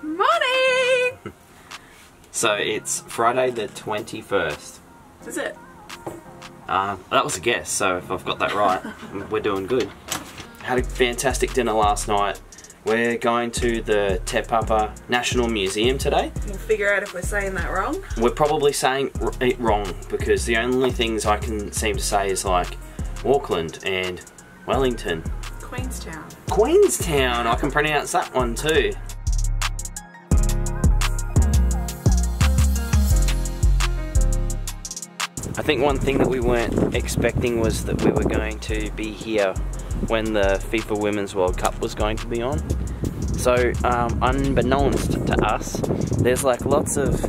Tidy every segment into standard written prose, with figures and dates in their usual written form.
Morning! So it's Friday the 21st. Is it? That was a guess, so if I've got that right, we're doing good. Had a fantastic dinner last night. We're going to the Te Papa National Museum today. We'll figure out if we're saying that wrong. We're probably saying it wrong because the only things I can seem to say is like Auckland and Wellington. Queenstown. Queenstown! I can pronounce that one too. I think one thing that we weren't expecting was that we were going to be here when the FIFA Women's World Cup was going to be on. So, unbeknownst to us, there's like lots of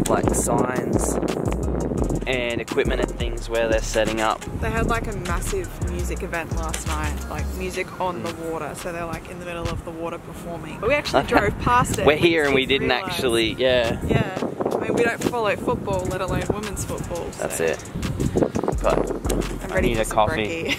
like signs and equipment and things where they're setting up. They had like a massive music event last night, like music on the water, so they're like in the middle of the water performing. But we actually drove past it. We're here and we didn't actually, yeah. Yeah, I mean we don't follow football, let alone women's football. So. That's it. But I'm I ready need for a some coffee.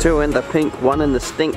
Two in the pink, one in the stink.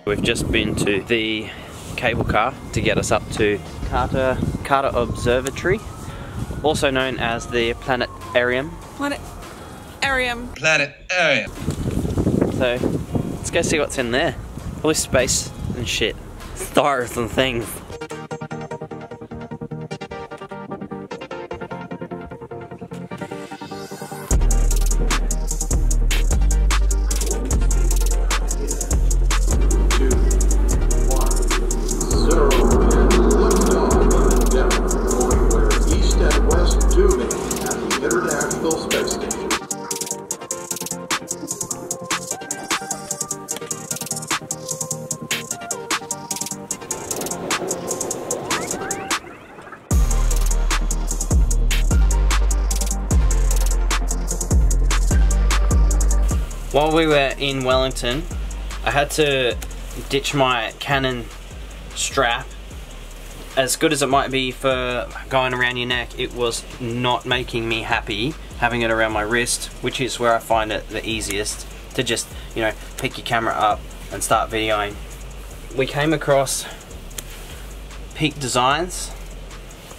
We've just been to the cable car to get us up to Carter Observatory, also known as the Planetarium. Planetarium. So let's go see what's in there. All this space and shit, stars and things. While we were in Wellington, I had to ditch my Canon strap. As good as it might be for going around your neck, it was not making me happy having it around my wrist, which is where I find it the easiest to just, you know, pick your camera up and start videoing. We came across Peak Designs.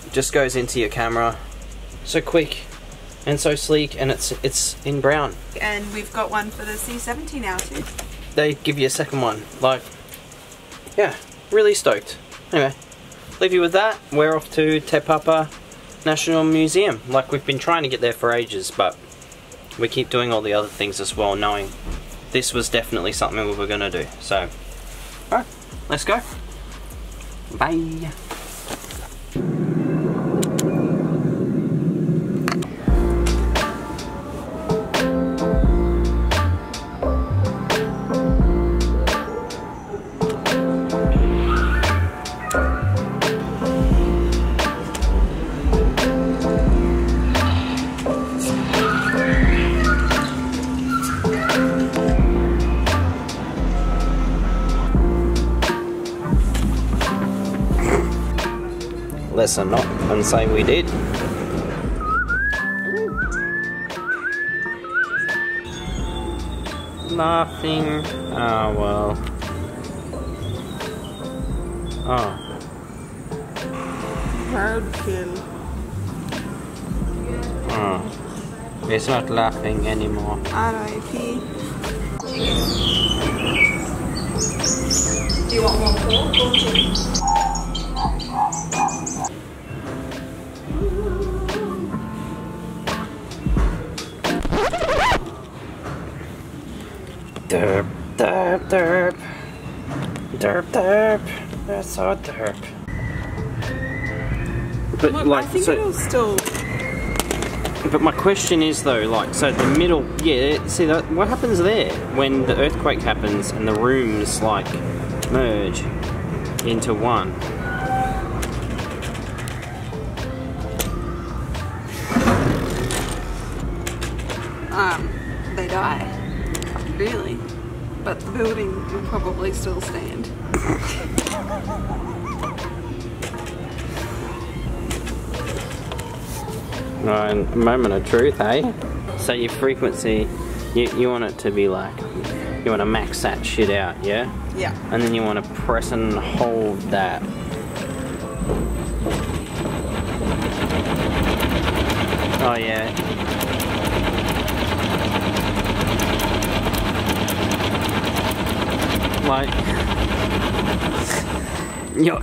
It just goes into your camera. So quick and so sleek, and it's in brown. And we've got one for the C70 now too. They give you a second one. Like, yeah, really stoked. Anyway, leave you with that. We're off to Te Papa National Museum. Like, we've been trying to get there for ages, but we keep doing all the other things as well, knowing this was definitely something we were gonna do. So, alright, let's go. Bye. Listen up and say we did. Nothing. Oh well. Oh. Roadkill. Oh. It's not laughing anymore. R.I.P. Do you want more pork or chicken? Derp, derp, derp. Derp, derp. That's so derp. But Look, like, I think so, it'll still... but my question is though, like, so the middle, yeah, see that, what happens there when the earthquake happens and the rooms like merge into one? They die. Really. But the building will probably still stand. No, moment of truth, eh? So your frequency, you want it to be like, you want to max that shit out, yeah? Yeah. And then you want to press and hold that. Oh yeah. Like,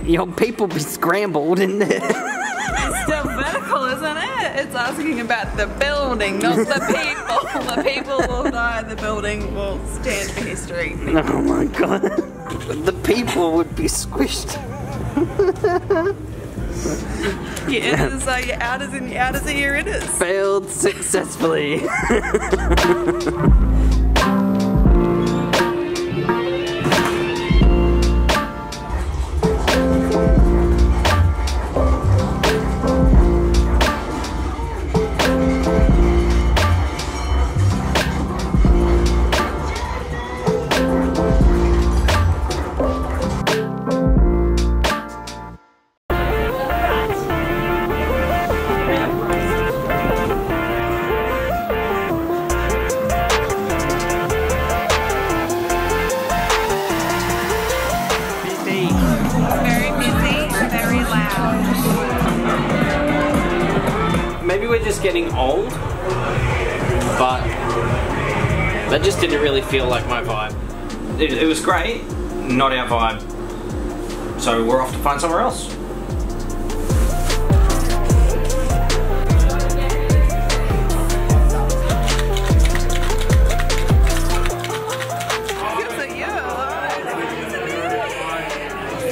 your people be scrambled in there. It's still vertical, isn't it? It's asking about the building, not the people. The people will die, the building will stand for history. Oh my god. The people would be squished. Your inners are your outers and your outers are your inners. Failed successfully. Maybe we're just getting old, but that just didn't really feel like my vibe. It was great, not our vibe. So we're off to find somewhere else.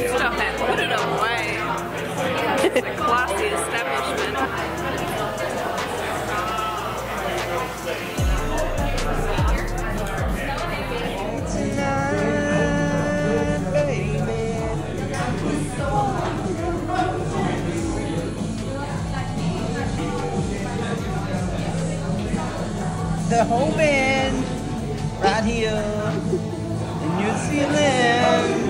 Stop that, put it away. It's a classy establishment. The whole band right here in New Zealand.